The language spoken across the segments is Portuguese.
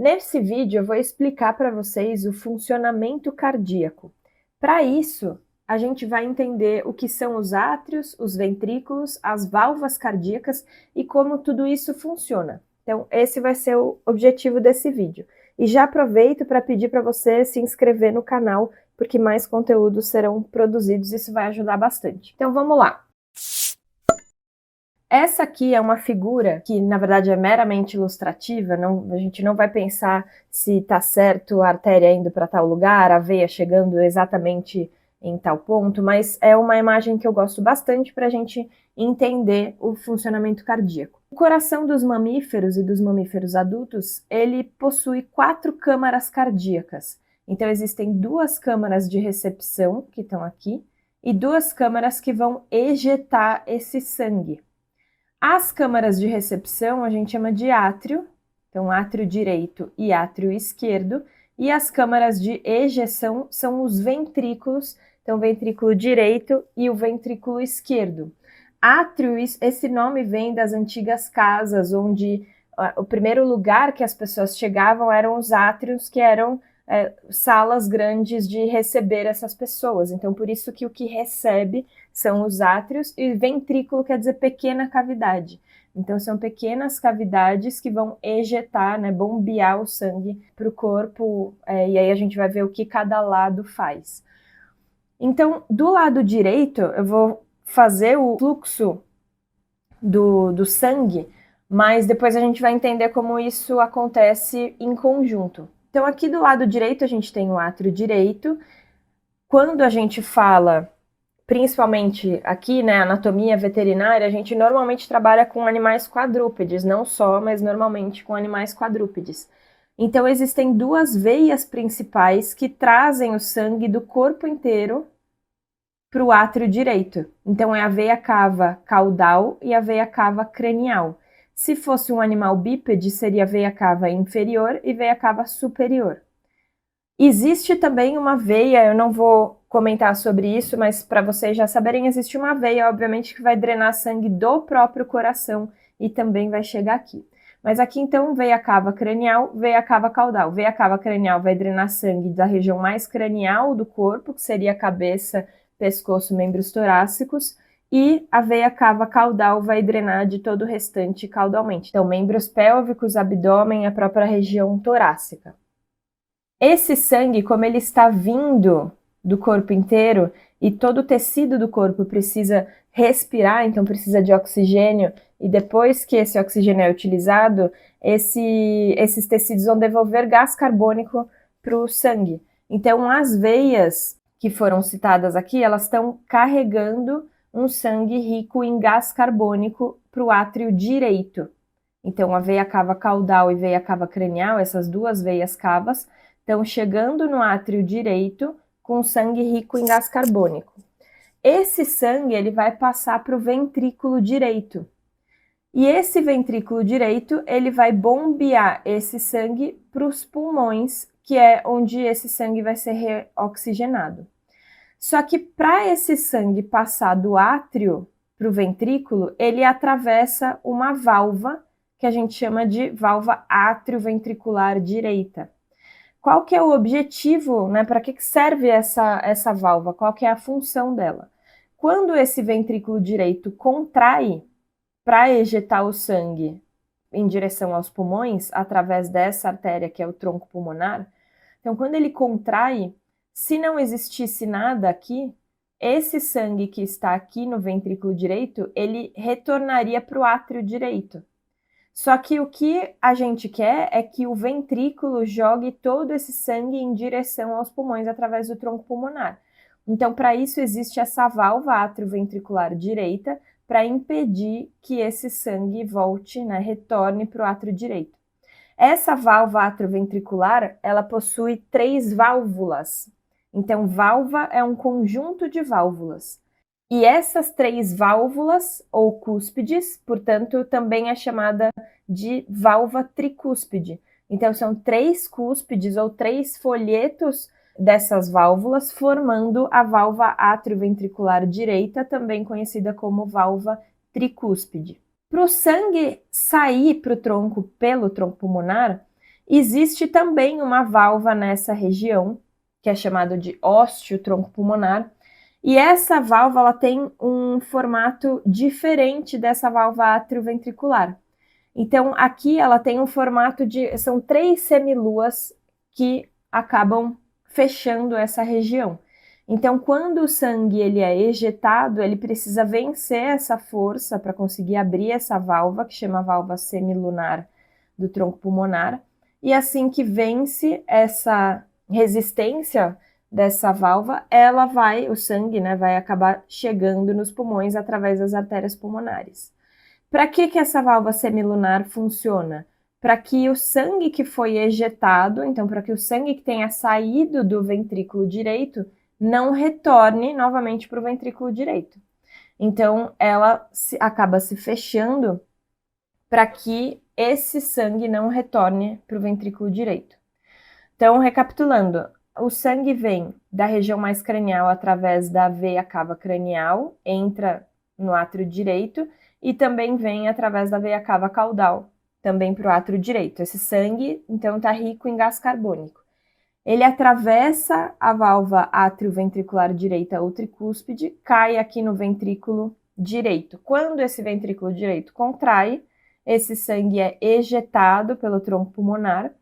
Nesse vídeo eu vou explicar para vocês o funcionamento cardíaco. Para isso, a gente vai entender o que são os átrios, os ventrículos, as válvulas cardíacas e como tudo isso funciona. Então, esse vai ser o objetivo desse vídeo. E já aproveito para pedir para você se inscrever no canal, porque mais conteúdos serão produzidos e isso vai ajudar bastante. Então, vamos lá! Essa aqui é uma figura que, na verdade, é meramente ilustrativa, a gente não vai pensar se está certo a artéria indo para tal lugar, a veia chegando exatamente em tal ponto, mas é uma imagem que eu gosto bastante para a gente entender o funcionamento cardíaco. O coração dos mamíferos e dos mamíferos adultos, ele possui 4 câmaras cardíacas. Então, existem 2 câmaras de recepção, que estão aqui, e 2 câmaras que vão ejetar esse sangue. As câmaras de recepção a gente chama de átrio, então átrio direito e átrio esquerdo, e as câmaras de ejeção são os ventrículos, então o ventrículo direito e o ventrículo esquerdo. Átrio, esse nome vem das antigas casas, onde o primeiro lugar que as pessoas chegavam eram os átrios, que eram salas grandes de receber essas pessoas. Então, por isso que o que recebe são os átrios, e ventrículo quer dizer pequena cavidade. Então, são pequenas cavidades que vão ejetar, né, bombear o sangue para o corpo, e aí a gente vai ver o que cada lado faz. Então, do lado direito, eu vou fazer o fluxo do sangue, mas depois a gente vai entender como isso acontece em conjunto. Então, aqui do lado direito, a gente tem o átrio direito. Quando a gente fala, principalmente aqui, né, anatomia veterinária, a gente normalmente trabalha com animais quadrúpedes, não só, mas normalmente com animais quadrúpedes. Então, existem 2 veias principais que trazem o sangue do corpo inteiro para o átrio direito. Então, é a veia cava caudal e a veia cava cranial. Se fosse um animal bípede, seria veia cava inferior e veia cava superior. Existe também uma veia, eu não vou comentar sobre isso, mas para vocês já saberem, existe uma veia, obviamente, que vai drenar sangue do próprio coração e também vai chegar aqui. Mas aqui, então, veia cava cranial, veia cava caudal. Veia cava cranial vai drenar sangue da região mais cranial do corpo, que seria a cabeça, pescoço, membros torácicos, e a veia cava caudal vai drenar de todo o restante caudalmente. Então, membros pélvicos, abdômen, a própria região torácica. Esse sangue, como ele está vindo do corpo inteiro e todo o tecido do corpo precisa respirar, então precisa de oxigênio, e depois que esse oxigênio é utilizado, esses tecidos vão devolver gás carbônico para o sangue. Então, as veias que foram citadas aqui, elas estão carregando um sangue rico em gás carbônico para o átrio direito. Então, a veia cava caudal e veia cava cranial, essas 2 veias cavas, estão chegando no átrio direito com sangue rico em gás carbônico. Esse sangue ele vai passar para o ventrículo direito. E esse ventrículo direito ele vai bombear esse sangue para os pulmões, que é onde esse sangue vai ser reoxigenado. Só que para esse sangue passar do átrio para o ventrículo, ele atravessa uma válvula que a gente chama de válvula átrio-ventricular direita. Qual que é o objetivo, né? Para que serve essa válvula? Qual que é a função dela? Quando esse ventrículo direito contrai para ejetar o sangue em direção aos pulmões, através dessa artéria que é o tronco pulmonar, então quando ele contrai, se não existisse nada aqui, esse sangue que está aqui no ventrículo direito, ele retornaria para o átrio direito. Só que o que a gente quer é que o ventrículo jogue todo esse sangue em direção aos pulmões através do tronco pulmonar. Então, para isso, existe essa válvula atrioventricular direita para impedir que esse sangue volte, né, retorne para o átrio direito. Essa válvula atrioventricular, ela possui 3 válvulas. Então, válvula é um conjunto de válvulas. E essas 3 válvulas, ou cúspides, portanto, também é chamada de válvula tricúspide. Então, são 3 cúspides ou 3 folhetos dessas válvulas, formando a válvula atrioventricular direita, também conhecida como válvula tricúspide. Para o sangue sair para o tronco pelo tronco pulmonar, Existe também uma válvula nessa região, que é chamada de ósteo tronco pulmonar, e essa válvula ela tem um formato diferente dessa válvula atrioventricular. Então, aqui ela tem um formato de... são 3 semiluas que acabam fechando essa região. Então, quando o sangue ele é ejetado, ele precisa vencer essa força para conseguir abrir essa válvula, que chama válvula semilunar do tronco pulmonar. E assim que vence essa resistência dessa válvula, o sangue, né, vai acabar chegando nos pulmões através das artérias pulmonares. Para que essa válvula semilunar funciona? Para que o sangue que foi ejetado, então para que o sangue que tenha saído do ventrículo direito não retorne novamente para o ventrículo direito. Então ela acaba se fechando para que esse sangue não retorne para o ventrículo direito. Então, recapitulando, o sangue vem da região mais cranial através da veia cava cranial, entra no átrio direito e também vem através da veia cava caudal, também para o átrio direito. Esse sangue, então, está rico em gás carbônico. Ele atravessa a válvula atrioventricular direita ou tricúspide, cai aqui no ventrículo direito. Quando esse ventrículo direito contrai, esse sangue é ejetado pelo tronco pulmonar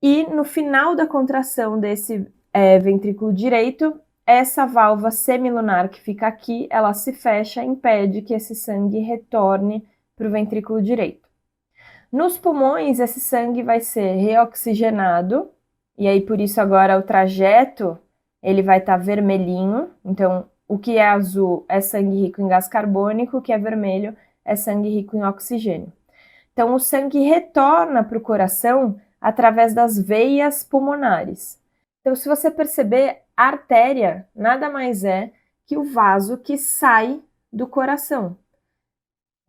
e no final da contração desse ventrículo direito, essa válvula semilunar que fica aqui, ela se fecha e impede que esse sangue retorne para o ventrículo direito. Nos pulmões, esse sangue vai ser reoxigenado, e aí por isso agora o trajeto ele vai estar vermelhinho. Então, o que é azul é sangue rico em gás carbônico, o que é vermelho é sangue rico em oxigênio. Então, o sangue retorna para o coração através das veias pulmonares. Então, se você perceber, a artéria nada mais é que o vaso que sai do coração.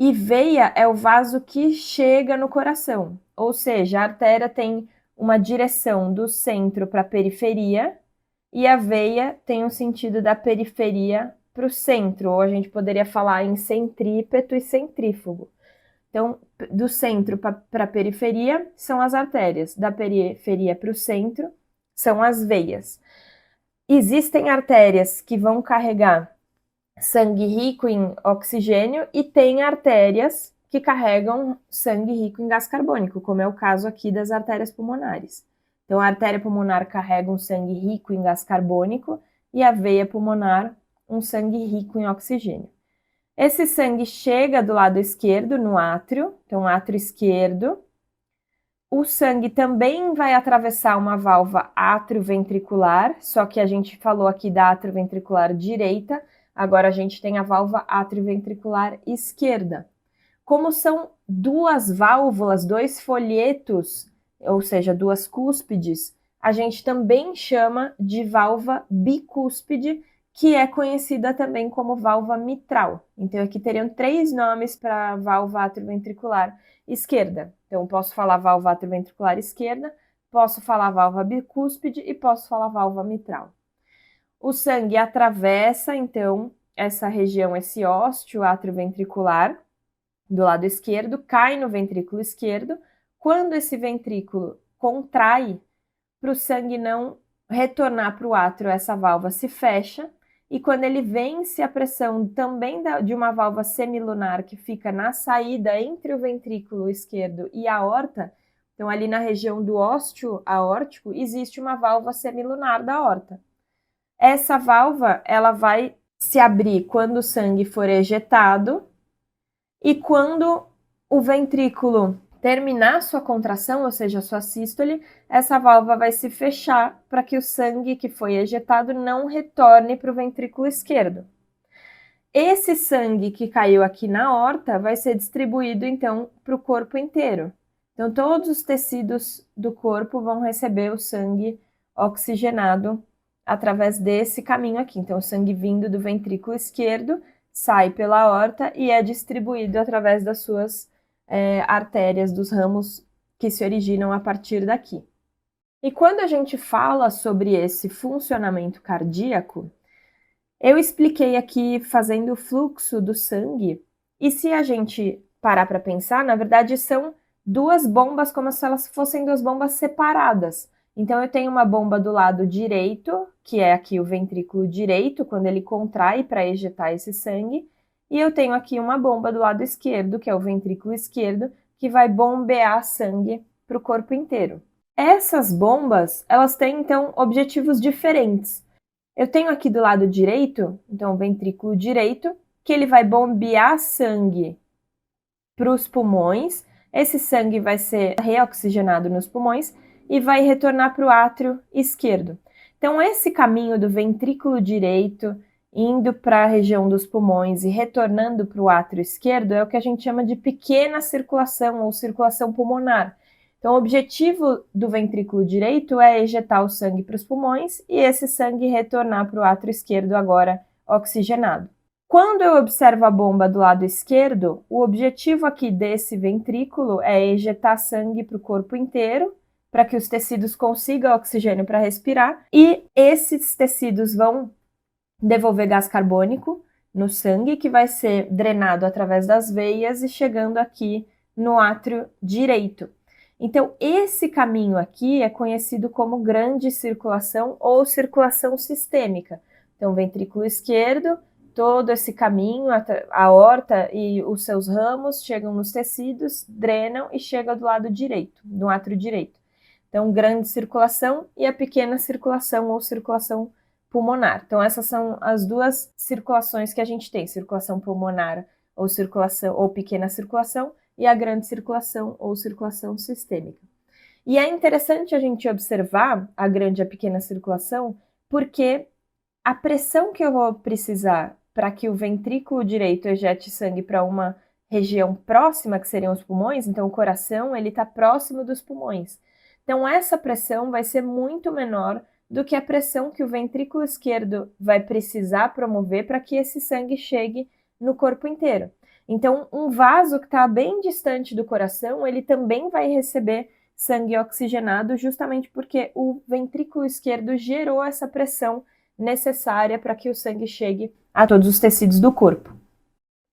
E veia é o vaso que chega no coração. Ou seja, a artéria tem uma direção do centro para a periferia e a veia tem um sentido da periferia para o centro. Ou a gente poderia falar em centrípeto e centrífugo. Então, do centro para a periferia são as artérias, da periferia para o centro são as veias. Existem artérias que vão carregar sangue rico em oxigênio e tem artérias que carregam sangue rico em gás carbônico, como é o caso aqui das artérias pulmonares. Então, a artéria pulmonar carrega um sangue rico em gás carbônico e a veia pulmonar um sangue rico em oxigênio. Esse sangue chega do lado esquerdo, no átrio, então átrio esquerdo. O sangue também vai atravessar uma válvula atrioventricular, só que a gente falou aqui da atrioventricular direita, agora a gente tem a válvula atrioventricular esquerda. Como são duas válvulas, dois folhetos, ou seja, duas cúspides, a gente também chama de válvula bicúspide, que é conhecida também como válvula mitral. Então, aqui teriam 3 nomes para a válvula atrioventricular esquerda. Então, posso falar válvula atrioventricular esquerda, posso falar válvula bicúspide e posso falar válvula mitral. O sangue atravessa, então, essa região, esse ósteo atrioventricular do lado esquerdo, cai no ventrículo esquerdo. Quando esse ventrículo contrai, para o sangue não retornar para o átrio, essa válvula se fecha. E quando ele vence a pressão também de uma válvula semilunar que fica na saída entre o ventrículo esquerdo e a aorta, então ali na região do ósteo aórtico, existe uma válvula semilunar da aorta. Essa válvula, ela vai se abrir quando o sangue for ejetado e quando o ventrículo terminar sua contração, ou seja, sua sístole, essa válvula vai se fechar para que o sangue que foi ejetado não retorne para o ventrículo esquerdo. Esse sangue que caiu aqui na aorta vai ser distribuído, então, para o corpo inteiro. Então, todos os tecidos do corpo vão receber o sangue oxigenado através desse caminho aqui. Então, o sangue vindo do ventrículo esquerdo sai pela aorta e é distribuído através das suas artérias, dos ramos que se originam a partir daqui. E quando a gente fala sobre esse funcionamento cardíaco, eu expliquei aqui fazendo o fluxo do sangue, e se a gente parar para pensar, na verdade são duas bombas como se elas fossem duas bombas separadas. Então, eu tenho uma bomba do lado direito, que é aqui o ventrículo direito, quando ele contrai para ejetar esse sangue, e eu tenho aqui uma bomba do lado esquerdo, que é o ventrículo esquerdo, que vai bombear sangue para o corpo inteiro. Essas bombas, elas têm, então, objetivos diferentes. Eu tenho aqui do lado direito, então, o ventrículo direito, que ele vai bombear sangue para os pulmões. Esse sangue vai ser reoxigenado nos pulmões e vai retornar para o átrio esquerdo. Então, esse caminho do ventrículo direito indo para a região dos pulmões e retornando para o átrio esquerdo é o que a gente chama de pequena circulação ou circulação pulmonar. Então, o objetivo do ventrículo direito é ejetar o sangue para os pulmões e esse sangue retornar para o átrio esquerdo agora oxigenado. Quando eu observo a bomba do lado esquerdo, o objetivo aqui desse ventrículo é ejetar sangue para o corpo inteiro, para que os tecidos consigam oxigênio para respirar, e esses tecidos vão devolver gás carbônico no sangue, que vai ser drenado através das veias e chegando aqui no átrio direito. Então, esse caminho aqui é conhecido como grande circulação ou circulação sistêmica. Então, ventrículo esquerdo, todo esse caminho, a aorta e os seus ramos chegam nos tecidos, drenam e chega do lado direito, no átrio direito. Então, grande circulação e a pequena circulação ou circulação pulmonar. Então, essas são as duas circulações que a gente tem: circulação pulmonar ou circulação ou pequena circulação e a grande circulação ou circulação sistêmica. E é interessante a gente observar a grande e a pequena circulação, porque a pressão que eu vou precisar para que o ventrículo direito ejete sangue para uma região próxima, que seriam os pulmões, então o coração ele está próximo dos pulmões. Então essa pressão vai ser muito menor do que a pressão que o ventrículo esquerdo vai precisar promover para que esse sangue chegue no corpo inteiro. Então, um vaso que está bem distante do coração, ele também vai receber sangue oxigenado, justamente porque o ventrículo esquerdo gerou essa pressão necessária para que o sangue chegue a todos os tecidos do corpo.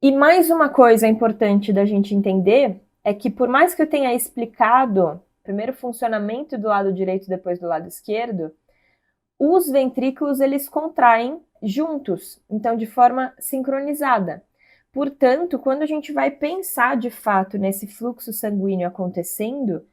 E mais uma coisa importante da gente entender é que, por mais que eu tenha explicado primeiro o funcionamento do lado direito, depois do lado esquerdo, os ventrículos eles contraem juntos, então de forma sincronizada. Portanto, quando a gente vai pensar de fato nesse fluxo sanguíneo acontecendo,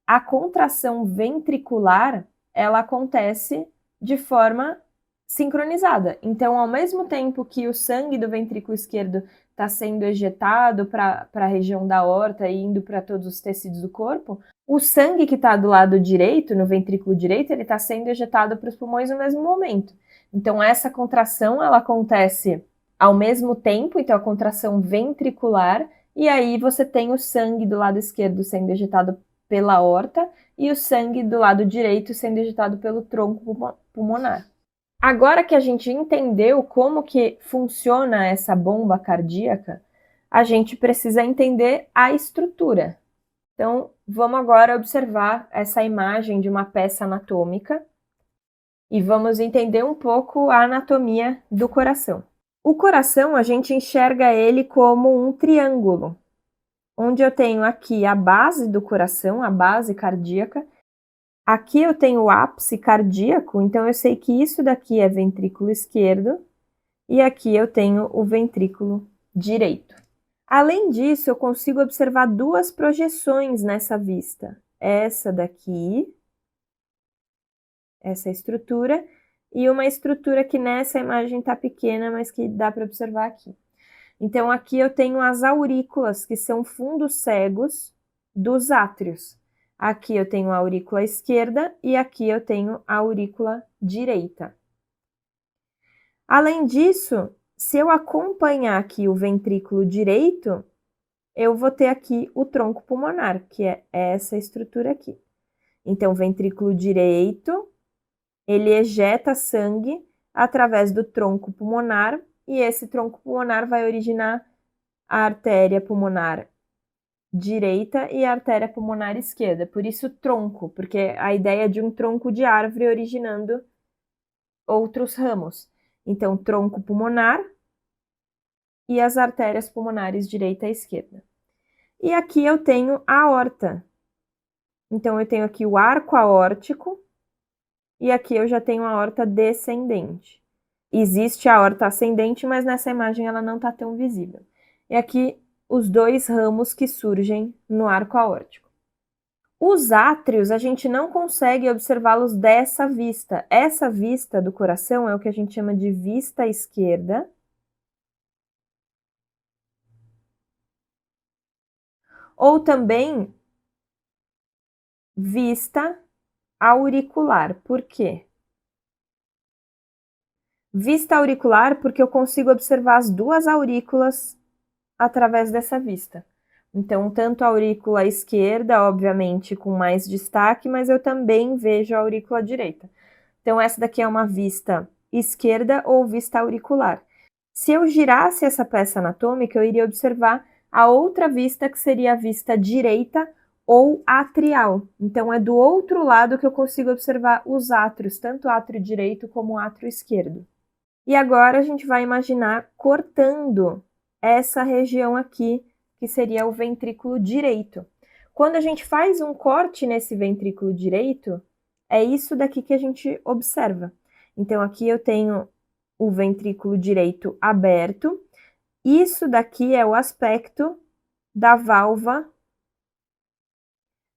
a contração ventricular ela acontece de forma sincronizada. Então, ao mesmo tempo que o sangue do ventrículo esquerdo está sendo ejetado para a região da aorta e indo para todos os tecidos do corpo, o sangue que está do lado direito, no ventrículo direito, ele está sendo ejetado para os pulmões no mesmo momento. Então, essa contração ela acontece ao mesmo tempo, então a contração ventricular, e aí você tem o sangue do lado esquerdo sendo ejetado pela aorta e o sangue do lado direito sendo ejetado pelo tronco pulmonar. Agora que a gente entendeu como que funciona essa bomba cardíaca, a gente precisa entender a estrutura. Então, vamos agora observar essa imagem de uma peça anatômica e vamos entender um pouco a anatomia do coração. O coração, a gente enxerga ele como um triângulo, onde eu tenho aqui a base do coração, a base cardíaca. Aqui eu tenho o ápice cardíaco, então eu sei que isso daqui é ventrículo esquerdo e aqui eu tenho o ventrículo direito. Além disso, eu consigo observar duas projeções nessa vista. Essa daqui, essa estrutura, e uma estrutura que nessa imagem está pequena, mas que dá para observar aqui. Então, aqui eu tenho as aurículas, que são fundos cegos dos átrios. Aqui eu tenho a aurícula esquerda e aqui eu tenho a aurícula direita. Além disso, se eu acompanhar aqui o ventrículo direito, eu vou ter aqui o tronco pulmonar, que é essa estrutura aqui. Então, o ventrículo direito, ele ejeta sangue através do tronco pulmonar e esse tronco pulmonar vai originar a artéria pulmonar direita e a artéria pulmonar esquerda. Por isso, tronco, porque a ideia de um tronco de árvore originando outros ramos. Então, tronco pulmonar e as artérias pulmonares direita e esquerda. E aqui eu tenho a aorta. Então, eu tenho aqui o arco aórtico e aqui eu já tenho a aorta descendente. Existe a aorta ascendente, mas nessa imagem ela não está tão visível. E aqui os dois ramos que surgem no arco aórtico. Os átrios, a gente não consegue observá-los dessa vista. Essa vista do coração é o que a gente chama de vista esquerda. Ou também vista auricular. Por quê? Vista auricular porque eu consigo observar as duas aurículas através dessa vista. Então, tanto a aurícula esquerda, obviamente, com mais destaque, mas eu também vejo a aurícula direita. Então, essa daqui é uma vista esquerda ou vista auricular. Se eu girasse essa peça anatômica, eu iria observar a outra vista, que seria a vista direita ou atrial. Então, é do outro lado que eu consigo observar os átrios, tanto o átrio direito como o átrio esquerdo. E agora a gente vai imaginar cortando essa região aqui, que seria o ventrículo direito. Quando a gente faz um corte nesse ventrículo direito, é isso daqui que a gente observa. Então, aqui eu tenho o ventrículo direito aberto. Isso daqui é o aspecto da válvula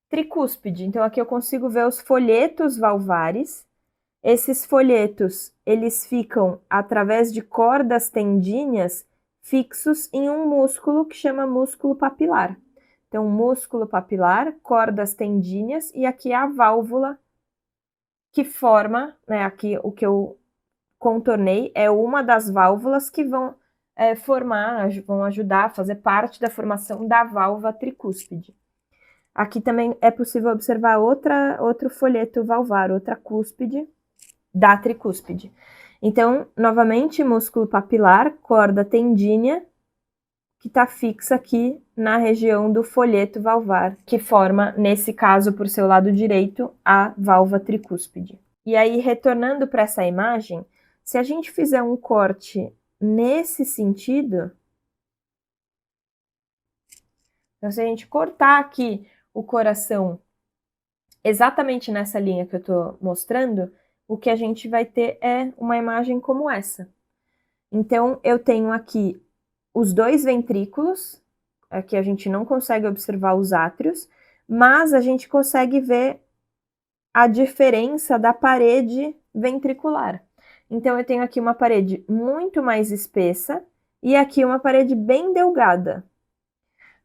tricúspide. Então, aqui eu consigo ver os folhetos valvares. Esses folhetos, eles ficam através de cordas tendíneas fixos em um músculo que chama músculo papilar. Então, músculo papilar, cordas tendíneas e aqui é a válvula que forma, né, aqui o que eu contornei é uma das válvulas que vão formar, vão ajudar a fazer parte da formação da válvula tricúspide. Aqui também é possível observar outro folheto valvar, outra cúspide da tricúspide. Então, novamente, músculo papilar, corda tendínea, que está fixa aqui na região do folheto valvar, que forma, nesse caso, por seu lado direito, a válvula tricúspide. E aí, retornando para essa imagem, se a gente fizer um corte nesse sentido, então se a gente cortar aqui o coração exatamente nessa linha que eu estou mostrando, o que a gente vai ter é uma imagem como essa. Então, eu tenho aqui os dois ventrículos, aqui a gente não consegue observar os átrios, mas a gente consegue ver a diferença da parede ventricular. Então, eu tenho aqui uma parede muito mais espessa e aqui uma parede bem delgada.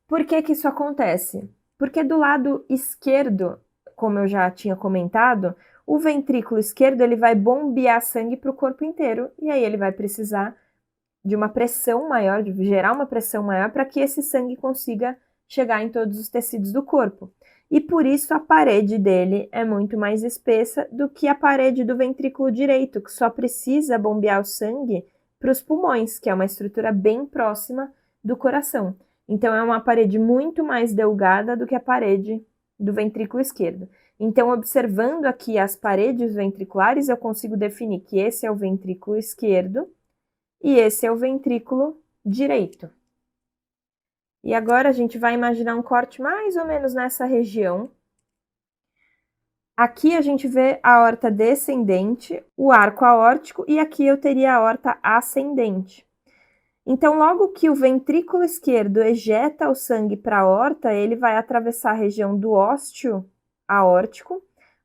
Por que que isso acontece? Porque do lado esquerdo, como eu já tinha comentado, o ventrículo esquerdo ele vai bombear sangue para o corpo inteiro e aí ele vai precisar de uma pressão maior, de gerar uma pressão maior para que esse sangue consiga chegar em todos os tecidos do corpo. E por isso a parede dele é muito mais espessa do que a parede do ventrículo direito, que só precisa bombear o sangue para os pulmões, que é uma estrutura bem próxima do coração. Então é uma parede muito mais delgada do que a parede do ventrículo esquerdo. Então, observando aqui as paredes ventriculares, eu consigo definir que esse é o ventrículo esquerdo e esse é o ventrículo direito. E agora a gente vai imaginar um corte mais ou menos nessa região. Aqui a gente vê a aorta descendente, o arco aórtico, e aqui eu teria a aorta ascendente. Então, logo que o ventrículo esquerdo ejeta o sangue para a aorta, ele vai atravessar a região do ósteo aórtico,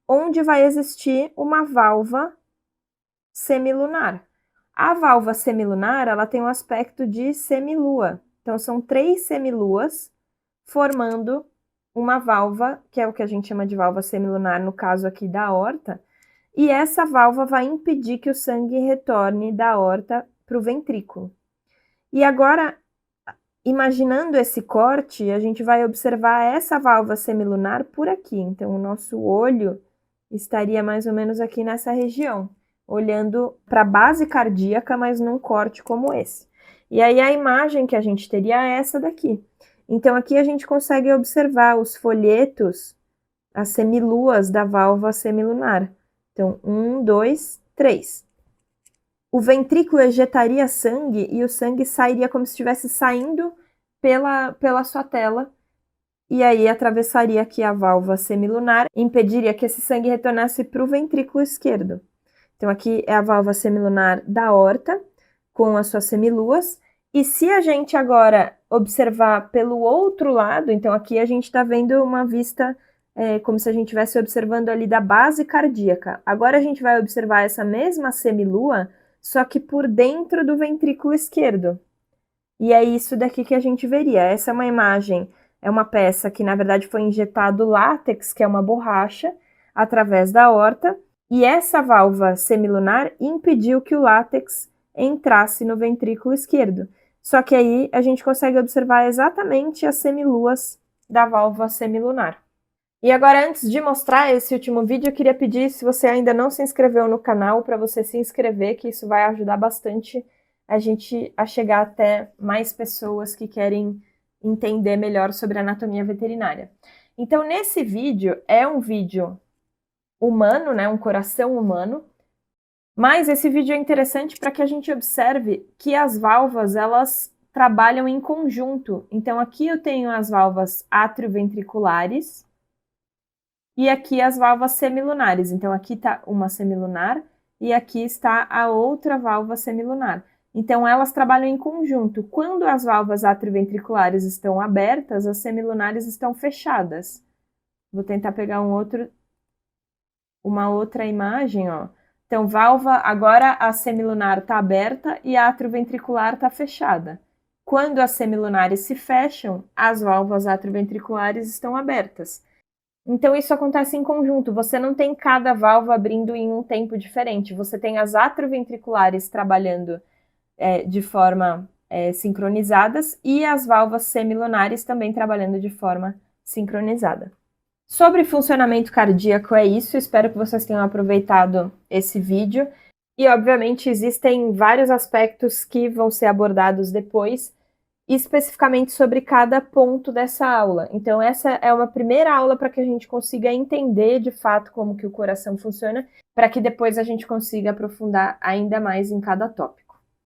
onde vai existir uma válvula semilunar. A válvula semilunar, ela tem um aspecto de semilua. Então, são 3 semiluas formando uma válvula, que é o que a gente chama de válvula semilunar, no caso aqui da aorta, e essa válvula vai impedir que o sangue retorne da aorta para o ventrículo. E agora, imaginando esse corte, a gente vai observar essa válvula semilunar por aqui. Então, o nosso olho estaria mais ou menos aqui nessa região, olhando para a base cardíaca, mas num corte como esse. E aí a imagem que a gente teria é essa daqui. Então, aqui a gente consegue observar os folhetos, as semiluas da válvula semilunar. Então, 1, 2, 3. O ventrículo ejetaria sangue e o sangue sairia como se estivesse saindo pela sua tela e aí atravessaria aqui a válvula semilunar, impediria que esse sangue retornasse para o ventrículo esquerdo. Então aqui é a válvula semilunar da aorta, com as suas semiluas, e se a gente agora observar pelo outro lado, então aqui a gente está vendo uma vista como se a gente estivesse observando ali da base cardíaca. Agora a gente vai observar essa mesma semilua, só que por dentro do ventrículo esquerdo. E é isso daqui que a gente veria. Essa é uma imagem, é uma peça que na verdade foi injetado látex, que é uma borracha, através da aorta, e essa válvula semilunar impediu que o látex entrasse no ventrículo esquerdo. Só que aí a gente consegue observar exatamente as semiluas da válvula semilunar. E agora, antes de mostrar esse último vídeo, eu queria pedir, se você ainda não se inscreveu no canal, para você se inscrever, que isso vai ajudar bastante a gente a chegar até mais pessoas que querem entender melhor sobre anatomia veterinária. Então, nesse vídeo, é um vídeo humano, né, um coração humano, mas esse vídeo é interessante para que a gente observe que as válvulas, elas trabalham em conjunto. Então, aqui eu tenho as válvulas atrioventriculares, e aqui as válvulas semilunares. Então, aqui está uma semilunar e aqui está a outra válvula semilunar. Então, elas trabalham em conjunto. Quando as válvulas atrioventriculares estão abertas, as semilunares estão fechadas. Vou tentar pegar uma outra imagem, ó. Então, agora a semilunar está aberta e a atrioventricular está fechada. Quando as semilunares se fecham, as válvulas atrioventriculares estão abertas. Então, isso acontece em conjunto. Você não tem cada válvula abrindo em um tempo diferente. Você tem as atrioventriculares trabalhando de forma sincronizadas e as válvulas semilunares também trabalhando de forma sincronizada. Sobre funcionamento cardíaco é isso. Espero que vocês tenham aproveitado esse vídeo. E, obviamente, existem vários aspectos que vão ser abordados depois, especificamente sobre cada ponto dessa aula. Então, essa é uma primeira aula para que a gente consiga entender de fato como que o coração funciona, para que depois a gente consiga aprofundar ainda mais em cada tópico.